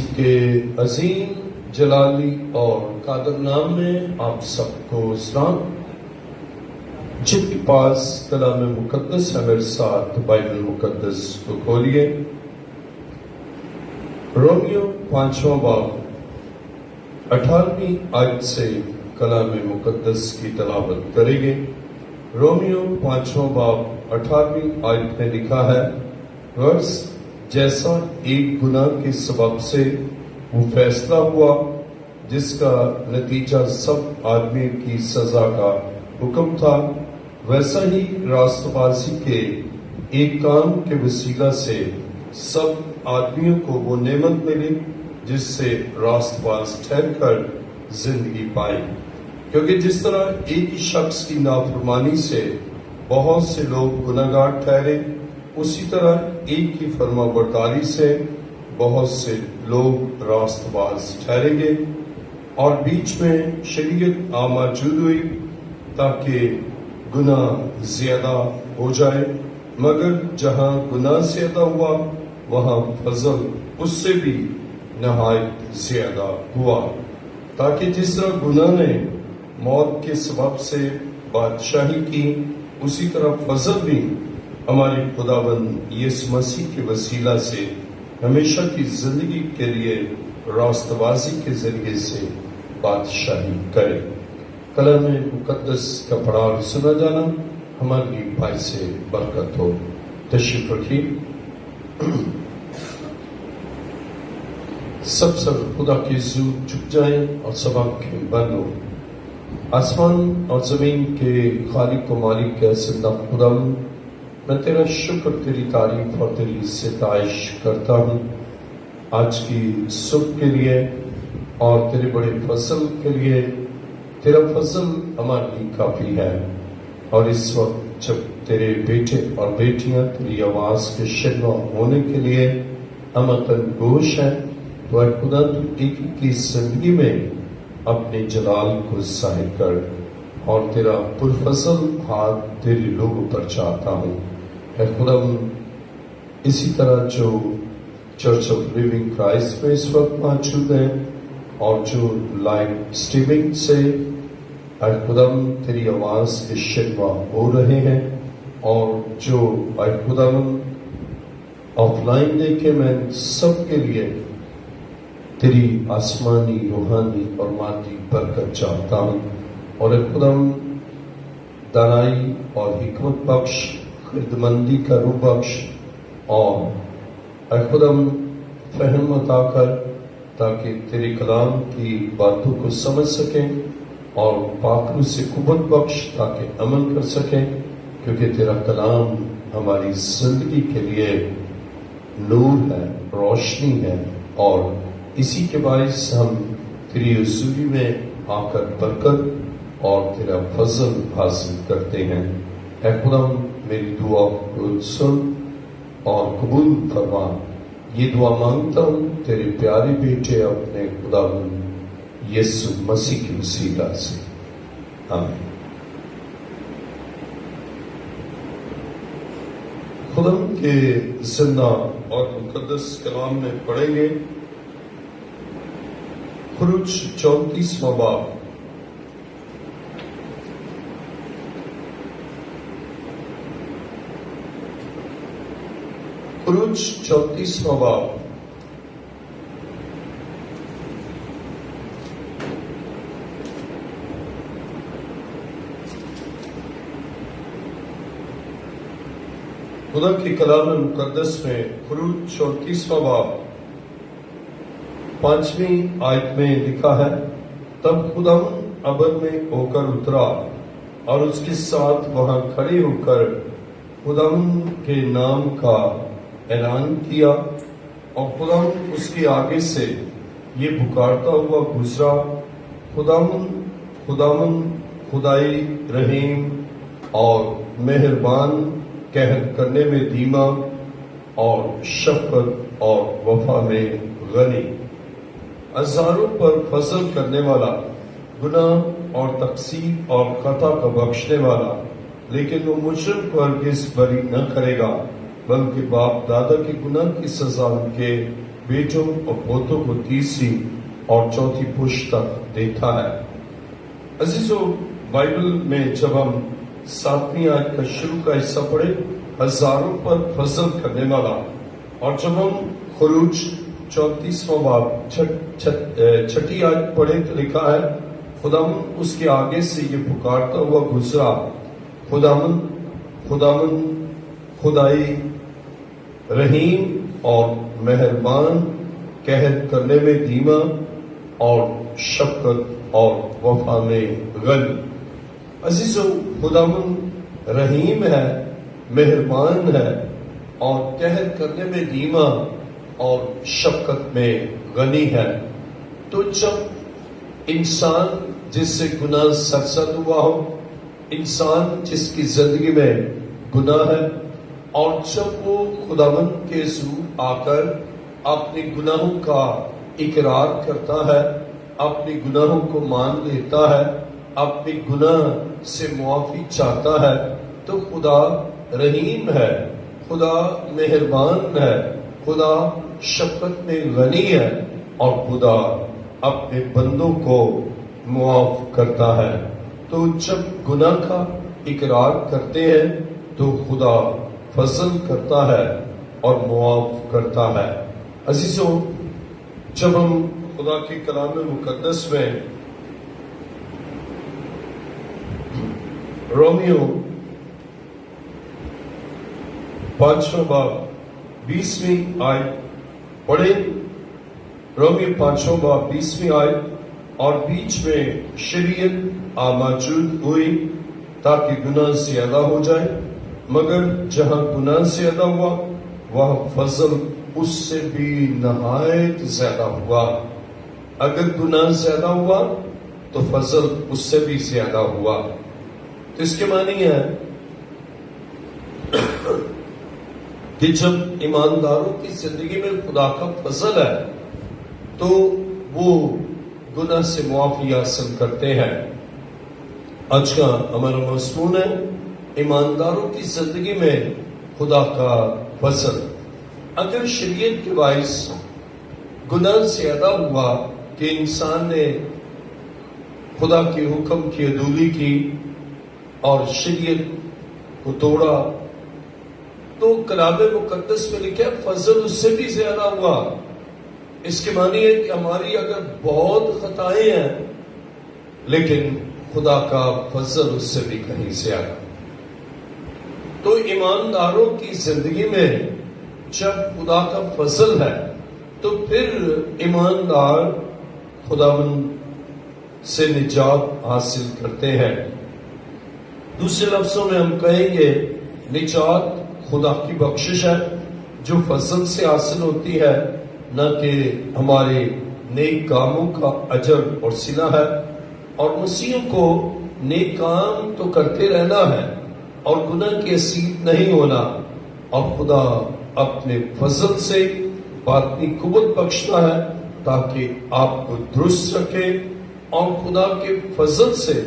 مسیح کے عظیم جلالی اور قادر نام میں آپ سب کو سلام۔ جن کے پاس کلام مقدس ہے میرے ساتھ بائبل مقدس کو کھولیے۔ رومیو 5واں باب 18ویں آیت سے کلام مقدس کی تلاوت کریں گے۔ رومیو 5واں باب 18ویں آیت میں لکھا ہے، غرض جیسا ایک گناہ کے سبب سے وہ فیصلہ ہوا جس کا نتیجہ سب آدمی کی سزا کا حکم تھا، ویسا ہی راست بازی کے ایک کام کے وسیلہ سے سب آدمیوں کو وہ نعمت ملی جس سے راست باز ٹھہر کر زندگی پائی۔ کیونکہ جس طرح ایک ہی شخص کی نافرمانی سے بہت سے لوگ گناہگار ٹھہرے، اسی طرح ایک ہی فرما برداری سے بہت سے لوگ راست باز ٹھہریں گے۔ اور بیچ میں شریعت موجود ہوئی تاکہ گناہ زیادہ ہو جائے، مگر جہاں گناہ زیادہ ہوا وہاں فضل اس سے بھی نہایت زیادہ ہوا، تاکہ جس طرح گناہ نے موت کے سبب سے بادشاہی کی، اسی طرح فضل بھی ہمارے خداوند یسوع مسیح کے وسیلہ سے ہمیشہ کی زندگی کے لیے راست بازی کے ذریعے سے بادشاہی کرے۔ کلام مقدس کا پڑھاؤ سنا جانا ہمارے لیے باعث سے برکت ہو۔ تشریف رکھیے۔ سب خدا کے حضور جھک جائیں اور سب آنکھیں بند ہو۔ آسمان اور زمین کے خالق و مالک کے زندہ خداوند، میں تیرا شکر، تیری تعریف اور تیری ستائش کرتا ہوں آج کی صبح کے لیے اور تیرے بڑے فضل کے لیے۔ تیرا فضل ہمارے لیے کافی ہے، اور اس وقت جب تیرے بیٹے اور بیٹیاں تیری آواز کے شنوا ہونے کے لیے امتن گوش ہیں، تو اے خدا تو ایک کی زندگی میں اپنے جلال کو ظاہر کر، اور تیرا پرفضل ہاتھ تیرے لوگوں پر چاہتا ہوں۔ اے خدا، اسی طرح جو چرچ آف لیونگ کرائسٹ میں اس وقت موجود ہیں اور جو لائیو اسٹریمنگ سے اے خدا تیری آواز کے شنوا ہو رہے ہیں، اور جو اے خدا آف لائن دیکھے، میں سب کے لیے تیری آسمانی، روحانی اور مادی برکت چاہتا ہوں۔ اور اے خدا دانائی اور حکمت بخش، خردمندی کا روح بخش، اور اے خدا فہم عطا کر تاکہ تیرے کلام کی باتوں کو سمجھ سکیں، اور پاک روح سے قوت بخش تاکہ عمل کر سکیں، کیونکہ تیرا کلام ہماری زندگی کے لیے نور ہے، روشنی ہے، اور اسی کے باعث ہم تیری حضوری میں آ کر برکت اور تیرا فضل حاصل کرتے ہیں۔ اے خدا میری دعا کو سن اور قبول فرما، یہ دعا مانگتا ہوں تیرے پیارے بیٹے اپنے خداوند یسوع مسیح کے وسیلہ سے، آمین۔ خدا کے زندہ اور مقدس کلام میں پڑھیں گے خروج 34واں باب۔ خروج 34واں باب خدا کے کلام مقدس میں خروج 34واں باب 5ویں آیت میں لکھا ہے، تب خدا ابر میں ہو کر اترا اور اس کے ساتھ وہاں کھڑے ہو کر خدا کے نام کا اعلان کیا، اور خدا اس کے آگے سے یہ پکارتا ہوا گزرا، خداوند خدائی رحیم اور مہربان، قہر کرنے میں دھیما اور شفقت اور وفا میں غنی، ہزاروں پر فضل کرنے والا، گناہ اور تقصیر اور خطا کا بخشنے والا، لیکن وہ مجرم کو ہرگز بری نہ کرے گا، بلکہ باپ دادا کے گناہ کی سزا ان کے بیٹوں اور پوتوں کو تیسری اور چوتھی پشت تک دیتا ہے۔ عزیزو، بائبل میں جب ہم 7ویں آیت کا شروع کا حصہ پڑھے، ہزاروں پر فضل کرنے والا، اور جب ہم خروج 34واں باب چھٹی آیت پڑھے تو لکھا ہے، خداوند اس کے آگے سے یہ پکارتا ہوا گزرا، خداوند خدائی رحیم اور مہربان، قہر کرنے میں دھیما اور شفقت اور وفا میں غنی۔ عزیزو، خداوند رحیم ہے، مہربان ہے اور قہر کرنے میں دھیما اور شفقت میں غنی ہے۔ تو جب انسان جس سے گناہ سرزد ہوا ہو، انسان جس کی زندگی میں گناہ ہے، اور جب وہ خداوند کے حضور آ کر اپنے گناہوں کا اقرار کرتا ہے، اپنے گناہوں کو مان لیتا ہے، اپنے گناہ سے معافی چاہتا ہے، تو خدا رحیم ہے، خدا مہربان ہے، خدا شفقت میں غنی ہے، اور خدا اپنے بندوں کو معاف کرتا ہے۔ تو جب گناہ کا اقرار کرتے ہیں تو خدا فضل کرتا ہے اور معاف کرتا ہے۔ عزیزو، جب ہم خدا کے کلام مقدس میں رومیو 5واں باب 20ویں آیت پڑھیں، رومیو 5واں باب 20ویں آیت، اور بیچ میں شریعت موجود ہوئی تاکہ گناہ زیادہ ہو جائے، مگر جہاں گناہ زیادہ ہوا وہاں فضل اس سے بھی نہایت زیادہ ہوا۔ اگر گناہ زیادہ ہوا تو فضل اس سے بھی زیادہ ہوا۔ تو اس کے معنی ہے کہ جب ایمانداروں کی زندگی میں خدا کا فضل ہے تو وہ گناہ سے معافی حاصل کرتے ہیں۔ آج کا ہمارا مضمون ہے ایمانداروں کی زندگی میں خدا کا فضل۔ اگر شریعت کے باعث گناہ زیادہ ہوا کہ انسان نے خدا کے حکم کی عدولی کی اور شریعت کو توڑا، تو کلام مقدس میں لکھا ہے فضل اس سے بھی زیادہ ہوا۔ اس کے معنی ہے کہ ہماری اگر بہت خطائیں ہیں لیکن خدا کا فضل اس سے بھی کہیں زیادہ۔ تو ایمانداروں کی زندگی میں جب خدا کا فضل ہے تو پھر ایماندار خداوند سے نجات حاصل کرتے ہیں۔ دوسرے لفظوں میں ہم کہیں گے نجات خدا کی بخشش ہے جو فضل سے حاصل ہوتی ہے، نہ کہ ہمارے نیک کاموں کا اجر اور صلہ ہے۔ اور مسیحوں کو نیک کام تو کرتے رہنا ہے اور گناہ کے اسیر نہیں ہونا، اور خدا اپنے فضل سے باطنی قوت بخشتا ہے تاکہ آپ کو درست رکھے، اور خدا کے فضل سے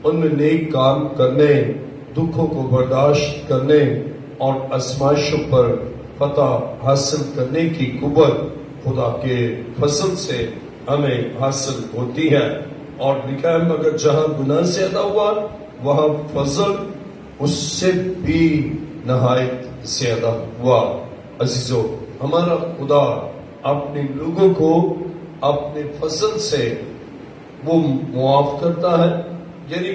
ان میں نیک کام کرنے، دکھوں کو برداشت کرنے اور آزمائشوں پر فتح حاصل کرنے کی قوت خدا کے فضل سے ہمیں حاصل ہوتی ہے۔ اور لکھا ہے مگر جہاں گناہ زیادہ ہوا وہاں فضل اس سے بھی نہایت زیادہ ہوا۔ عزیزو، ہمارا خدا اپنے لوگوں کو اپنے فضل سے وہ معاف کرتا ہے، یعنی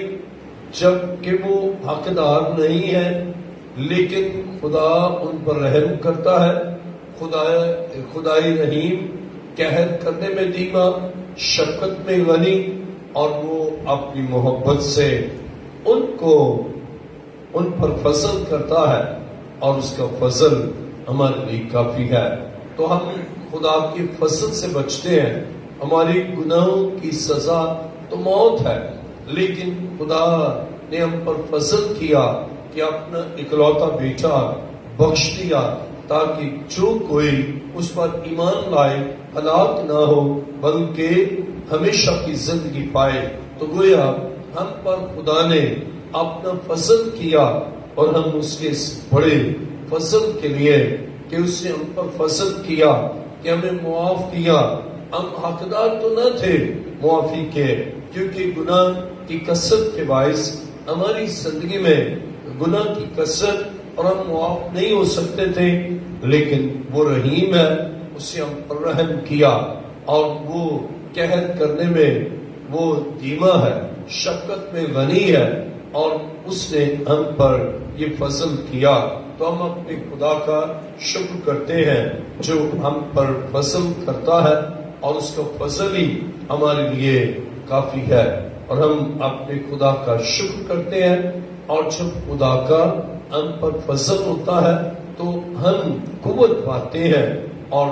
جب کہ وہ حقدار نہیں ہے لیکن خدا ان پر رحم کرتا ہے۔ خدائی رحیم، قہر کرنے میں دھیما، شفقت میں غنی، اور وہ اپنی محبت سے ان پر فضل کرتا ہے، اور اس کا فضل ہمارے لیے کافی ہے۔ تو ہم خدا کے فضل سے بچتے ہیں۔ ہماری گناہوں کی سزا تو موت ہے، لیکن خدا نے ہم پر فضل کیا کہ اپنا اکلوتا بیٹا بخش دیا تاکہ جو کوئی اس پر ایمان لائے ہلاک نہ ہو بلکہ ہمیشہ کی زندگی پائے۔ تو گویا ہم پر خدا نے اپنا فضل کیا، اور ہم اس کے اس بڑے فضل کے لیے کہ اس نے ہم پر فضل کیا کہ ہمیں معاف کیا. ہم حقدار تو نہ تھے معافی کے، کیونکہ گناہ کی کثرت کے باعث ہماری زندگی میں گناہ کی کثرت اور ہم معاف نہیں ہو سکتے تھے. لیکن وہ رحیم ہے، اسے ہم پر رحم کیا، اور وہ قہر کرنے میں وہ دھیما ہے، شفقت میں غنی ہے، اور اس نے ہم پر یہ فضل کیا. تو ہم اپنے خدا کا شکر کرتے ہیں جو ہم پر فضل کرتا ہے، اور اس کا فضل ہی ہمارے لیے کافی ہے. اور ہم اپنے خدا کا شکر کرتے ہیں، اور جب خدا کا ہم پر فضل ہوتا ہے تو ہم قوت پاتے ہیں، اور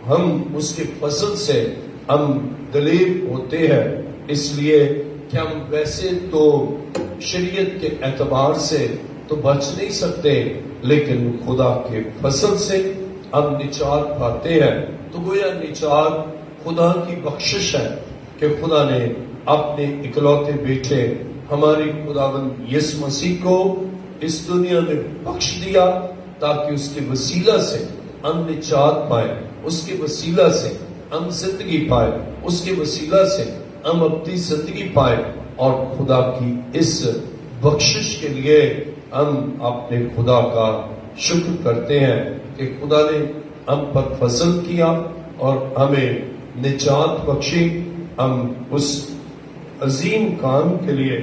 ہم اس کے فضل سے ہم دلیر ہوتے ہیں. اس لیے کہ ہم ویسے تو شریعت کے اعتبار سے تو بچ نہیں سکتے، لیکن خدا کے فضل سے ہم نجات پاتے ہیں. تو گویا نجات خدا کی بخشش ہے کہ خدا نے اپنے اکلوتے بیٹے ہمارے خداوند یسوع مسیح کو اس دنیا میں بخش دیا، تاکہ اس کے وسیلہ سے ہم نجات پائیں، اس کے وسیلہ سے ہم زندگی پائیں، اس کے وسیلہ سے ہم اپنی زندگی پائیں. اور خدا کی اس بخشش کے لیے ہم اپنے خدا کا شکر کرتے ہیں کہ خدا نے ہم پر فضل کیا اور ہمیں نجات بخشی. ہم اس عظیم کام کے لیے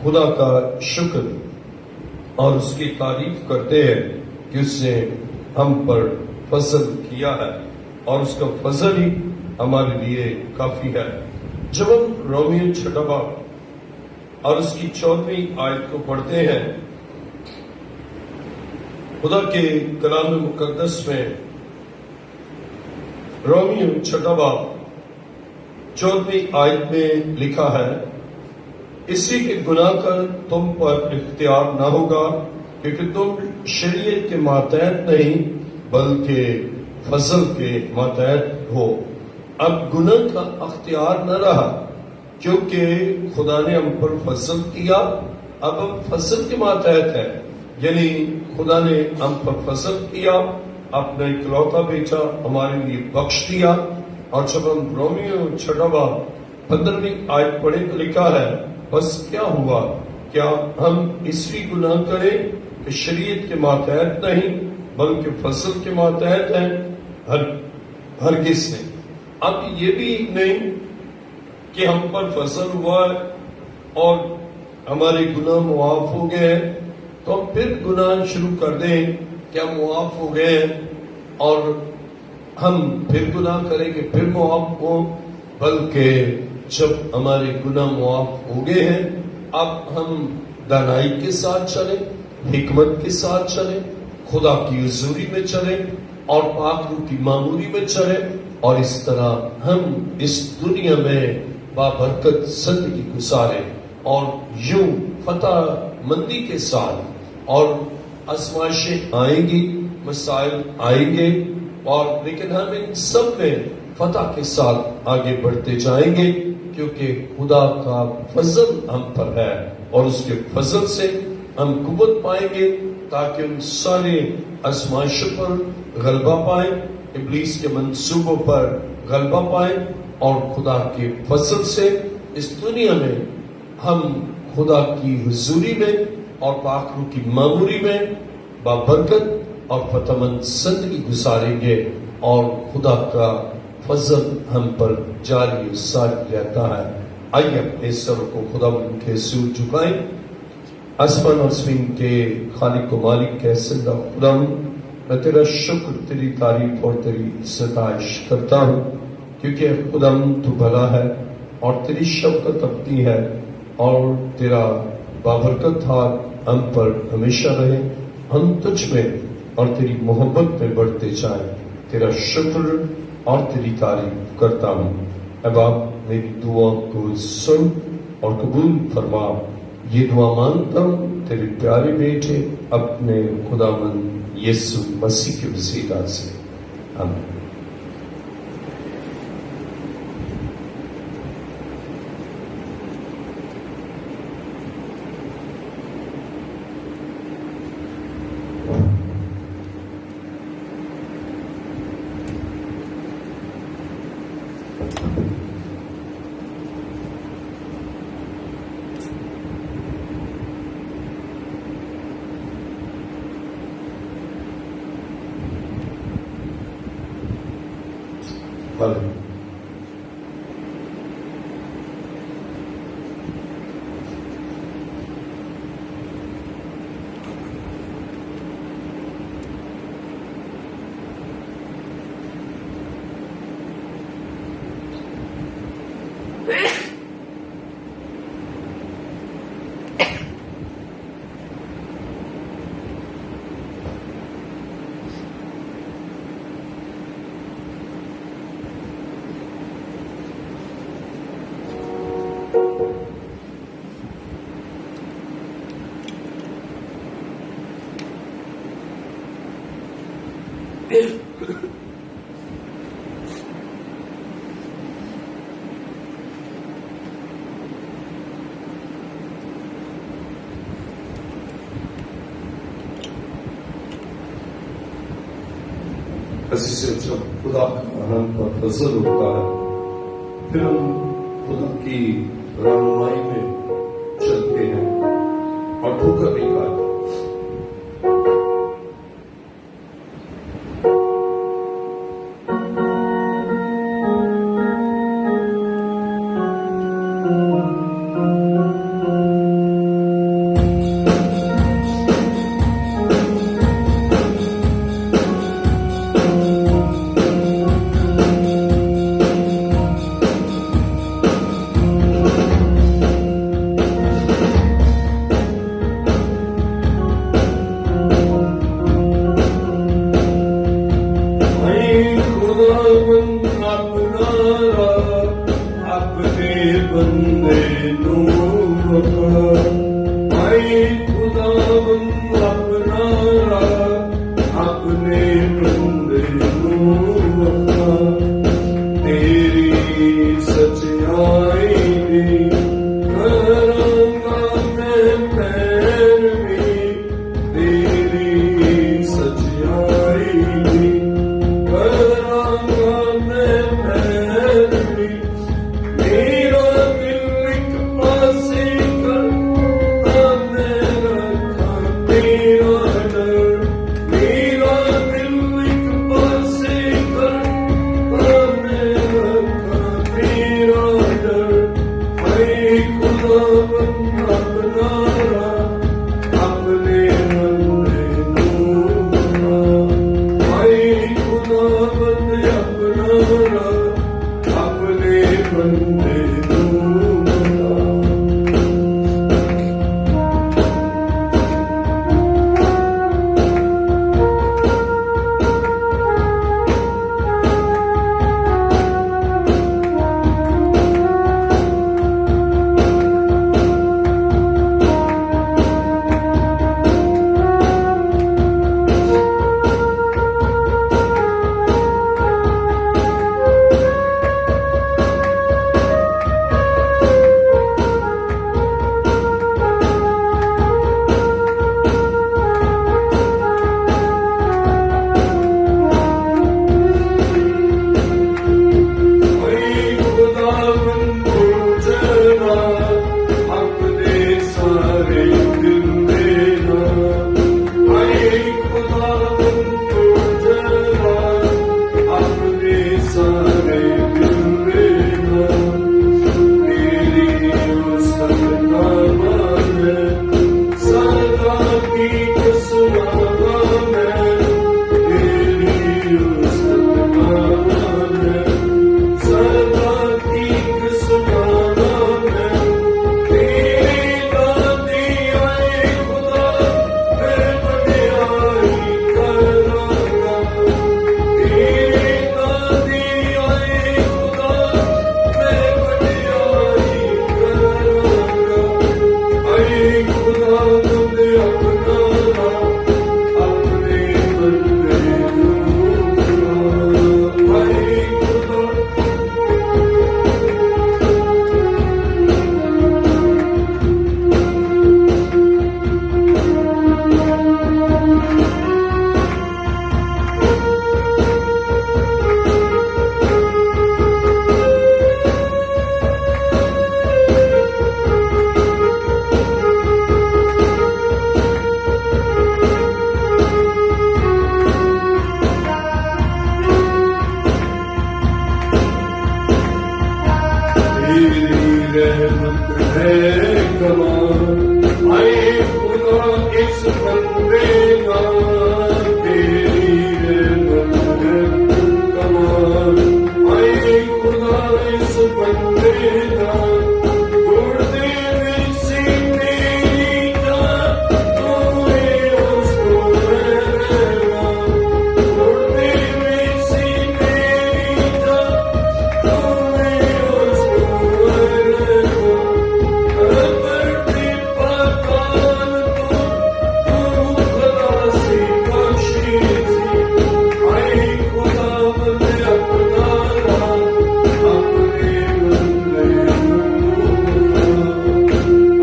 خدا کا شکر اور اس کی تعریف کرتے ہیں کہ اس نے ہم پر فضل کیا ہے، اور اس کا فضل ہی ہمارے لیے کافی ہے. جب ہم رومیو 6 باب اور اس کی 14ویں آیت کو پڑھتے ہیں، خدا کے کلام مقدس میں رومیو 6 باب 14ویں آیت میں لکھا ہے، اسی کے گناہ کا تم پر اختیار نہ ہوگا، کیونکہ تم شریعت کے ماتحت نہیں بلکہ فضل کے ماتحت ہو. اب گناہ کا اختیار نہ رہا، کیونکہ خدا نے ہم پر فضل کیا. اب ہم فضل کے ماتحت ہیں، یعنی خدا نے ہم پر فضل کیا، اپنا اکلوتا بیٹا ہمارے لیے بخش دیا. اور جب ہم رومیو 6 باب 15ویں آیت پڑھے تو لکھا ہے، بس کیا ہوا؟ کیا ہم اس لیے گناہ کریں کہ شریعت کے ماتحت نہیں بلکہ فضل کے ماتحت ہیں؟ ہرگز نہیں. اب یہ بھی نہیں کہ ہم پر فضل ہوا ہے اور ہمارے گناہ معاف ہو گئے ہیں تو ہم پھر گناہ شروع کر دیں کہ ہم معاف ہو گئے ہیں اور ہم پھر گناہ کریں گے پھر معاف ہو. بلکہ جب ہمارے گناہ معاف ہو گئے ہیں، اب ہم دانائی کے ساتھ چلیں، حکمت کے ساتھ چلیں، خدا کی حضوری میں چلیں اور پاک روح کی معموری میں چلیں، اور اس طرح ہم اس دنیا میں بابرکت زندگی گزاریں اور یوں فتح مندی کے ساتھ. اور آزمائشیں آئیں گی، مسائل آئیں گے، اور لیکن ہم ان سب میں فتح کے ساتھ آگے بڑھتے جائیں گے، کیونکہ خدا کا فضل ہم پر ہے اور اس کے فضل سے ہم قوت پائیں گے تاکہ ان سارے آزمائشوں پر غلبہ پائیں، ابلیس کے منصوبوں پر غلبہ پائیں، اور خدا کے فضل سے اس دنیا میں ہم خدا کی حضوری میں اور پاک روح کی معموری میں بابرکت اور فتح مند زندگی گزاریں گے، اور خدا کا فضل ہم پر جاری و ساری رہتا ہے. آئیے اپنے سر کو خدا کے حضور جھکائیں. آسمان اور زمین کے خالق و مالک کے زندہ خدا، میں تیرا شکر، تیری تعریف اور تیری ستائش کرتا ہوں، کیونکہ خدا تو بھلا ہے اور تیری شفقت اپنی ہے، اور تیرا بابرکت ہاتھ ہم پر ہمیشہ رہے. ہم تجھ میں اور تیری محبت میں بڑھتے جائیں. تیرا شکر اور تیری تعریف کرتا ہوں. اے باپ، میری دعا کو سن اور قبول فرما. یہ دعا مانگتا ہوں تیرے پیارے بیٹے اپنے خداوند یسوع مسیح کے وسیلہ سے، آمین. Hallelujah. سے جب خدا کا ہم پر فضل ہوتا ہے پھر ہم خدا کی رہنمائی میں چلتے ہیں اور ٹھوکر نہیں کھاتے. ہے کمال، اے خدا اس بندے کا تیری رحمت ہے کمال، اے خدا اس بندے کا گردے میں سے تیری جان، تو نے اس کو رہنا، گردے میں سے تیری جان، تو نے اس کو رہنا، برتے پاکال تو خدا سے بخشی سی، اے خدا بندے اپنا اپنے بندے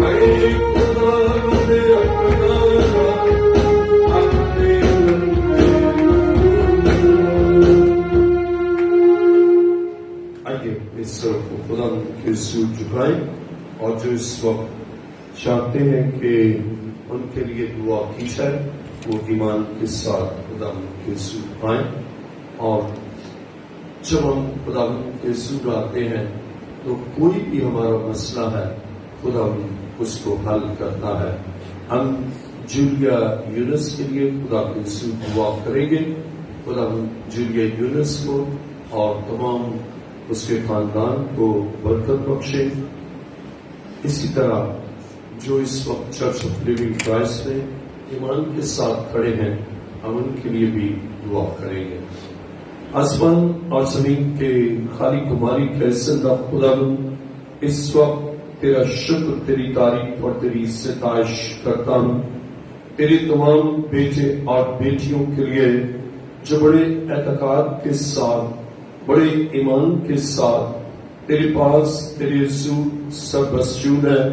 اے خدا بندے اپنا اپنے بندے۔ آئیے اس سر کو خدا کے سود جھکائیں، اور جو اس وقت چاہتے ہیں کہ ان کے لیے دعا کی جائے وہ ایمان کے ساتھ خدا کے سود آئیں، اور جب ہم خدا کے سود آتے ہیں تو کوئی بھی ہمارا مسئلہ ہے خدا اس کو حل کرتا ہے۔ ہم جولیا یونس کے لیے خدا کے سود دعا کریں گے، خدا جولیا یونس کو اور تمام اس کے خاندان کو برکت بخشے۔ اسی طرح جو اس وقت چرچ آف لیونگ کرائسٹ میں ایمان کے ساتھ کھڑے ہیں ہم ان کے لیے بھی دعا کریں گے۔ آسمان اور زمین کے خالق و مالک زندہ خدا، اس وقت تیرا شکر، تیری تعریف اور تیری ستائش کرتا ہوں تیرے تمام بیٹے اور بیٹیوں کے لیے جو بڑے اعتقاد کے ساتھ، بڑے ایمان کے ساتھ تیرے پاس تیرے حضور سب مسجود ہے۔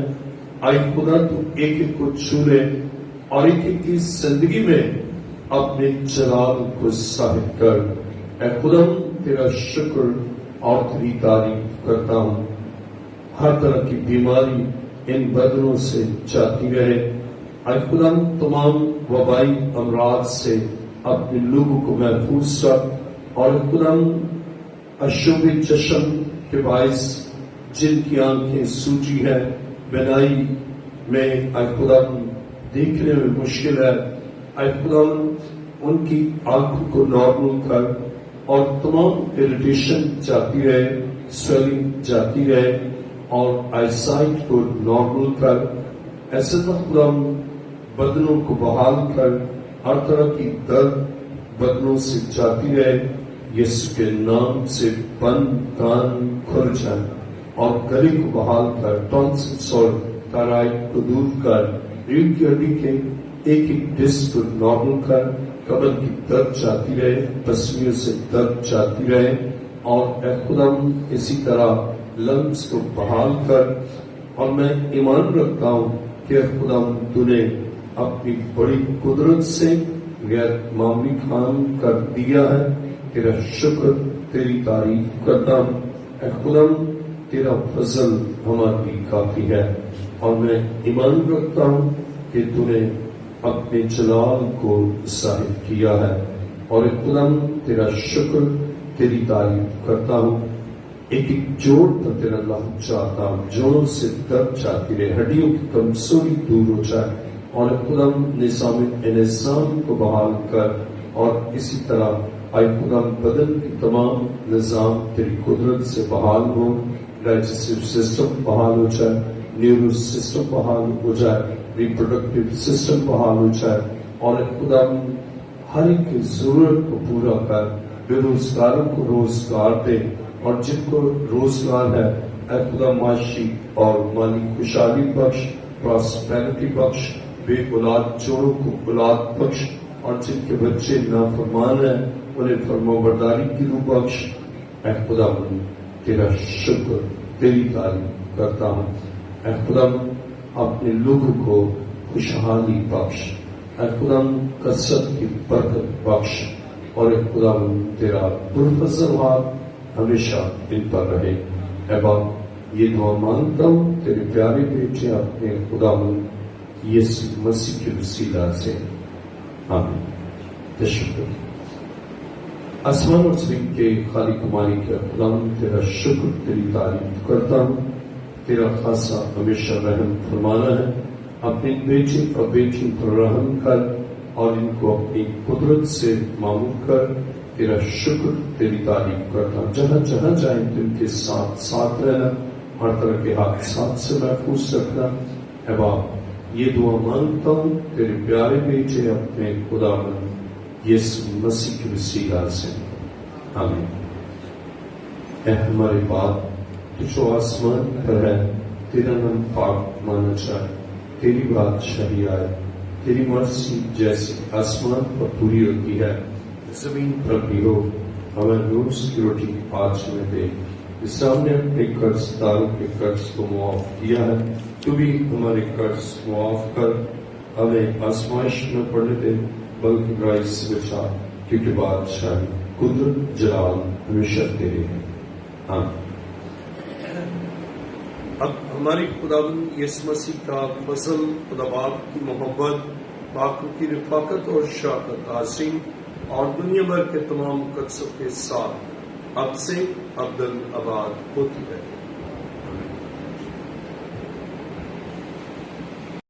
آئی خدا تو ایک ایک کو چھو لے اور ایک ایک کی زندگی میں اپنے جلال کو ثابت کر۔ اے خدا تیرا شکر اور تیری تعریف کرتا ہوں، ہر طرح کی بیماری ان بدنوں سے جاتی رہے۔ اے خدا تمام وبائی امراض سے اپنے لوگوں کو محفوظ رکھ، اور خدا اشوب چشم کے باعث جن کی آنکھیں سوجی ہے، بینائی میں اے خدا دیکھنے میں مشکل ہے، اے خدا ان کی آنکھوں کو نارمل کر، اور تمام اریٹیشن جاتی رہے، سویلنگ جاتی رہے، اور آئی سائٹ کو نارمل کر۔ ایسے تو خدا بدنوں کو بحال کر، ہر طرح کی درد بدنوں سے جاتی رہے، یسوع کے نام سے بند کان کھل جائے، اور گلے کو بحال کر، ٹونسلس اور تھائرائڈ کو دور کر، ریڑھ کی ہڈی کے ایک ایک ڈسک کو نارمل کر، کمر کی درد جاتی رہے، پسلیوں سے درد جاتی رہے، اور اے خدا اسی طرح لنگس کو بحال کر۔ اور میں ایمان رکھتا ہوں کہ اے خدا تو نے اپنی بڑی قدرت سے غیر معمولی کام کر دیا ہے، تیرا شکر، تیری تعریف کرتا ہوں۔ اے خدا تیرا فضل ہمارے لیے کافی ہے، اور میں ایمان رکھتا ہوں کہ تو نے اپنے جلال کو ظاہر کیا ہے، اور اے خدا تیرا شکر، تیری تعریف کرتا ہوں۔ ایک ایک جوڑ پر تیرا لہو چاہتا ہوں، جوڑوں سے درد چاہتی رہے، ہڈیوں کی کمزوری دور ہو جائے، اور خدا نظام انسان کو بحال کر، اور اسی طرح اے خدا بدن کے تمام نظام تیری قدرت سے بحال ہو، ڈائجسٹو سسٹم بحال ہو جائے، نیورو سسٹم بحال ہو جائے، ریپروڈکٹیو سسٹم بحال ہو جائے، اور خدا ہر ایک کی ضرورت کو پورا کر، بے روزگاروں کو روزگار دے، اور جن کو روزگار ہے اے خدا معاشی اور مالی خوشحالی بخش، پراسپیرٹی بخش، بے اولاد جوڑوں کو اولاد بخش، اور جن کے بچے نافرمان ہیں انہیں فرمانبرداری کی روح بخش۔ اے خدا تیرا شکر، تیری تعریف کرتا ہوں۔ اے خدا اپنے لوگوں کو خوشحالی بخش، اے خدا کثرت کی برکت بخش، اور اے خدا تیرا پرفضل ہاتھ ہمیشہ ان پر رہے۔ اے باپ یہ دعا مانگتا ہوں تیرے پیارے بیٹے اپنے خدا یسوع مسیح کے وسیلہ سے، آمین۔ تشکر۔ آسمان اور زمین کے خالق و مالک خدا تیرا شکر، تیری تعریف کرتا ہوں تیرا خاصہ ہمیشہ رحم فرمانا ہے. اپنے بیٹے اور بیٹی پر رحم کر اور ان کو اپنی قدرت سے معمول کر. تیرا شکر، تیری تعریف کرتا ہوں. جہاں جہاں جائیں تم کے ساتھ ساتھ رہنا، ہر طرح کے حادثات سے محفوظ رکھنا. اے باپ، یہ دعا مانگتا ہوں تیرے پیارے بیٹے اپنے خداوند یسوع مسیح کے وسیلہ سے، آمین. اے ہمارے باپ تو جو آسمان پر ہے، تیرا نام پاک مانا جائے، تیری بادشاہی آئے، تیری مرضی جیسی آسمان پر پوری ہوتی ہے زمین پر بھی ہو. ہمیں روز کی روٹی آج ہمیں دے. اس ہم نے اپنے قرض داروں کے قرض کو معاف کیا ہے، تو بھی ہمارے قرض معاف کر. ہمیں آزمائش نہ پڑنے دے بلکہ برائی سے بچا، کیونکہ بادشاہی، قدرت، جلال ہمیشہ تیرے ہیں. آمین. اب ہماری خداوند یسوع مسیح کا فضل، خدا باپ کی محبت، پاکوں کی رفاقت اور شفقت عظیم اور دنیا بھر کے تمام مقدسوں کے ساتھ اب سے ابدالآباد ہوتی ہے.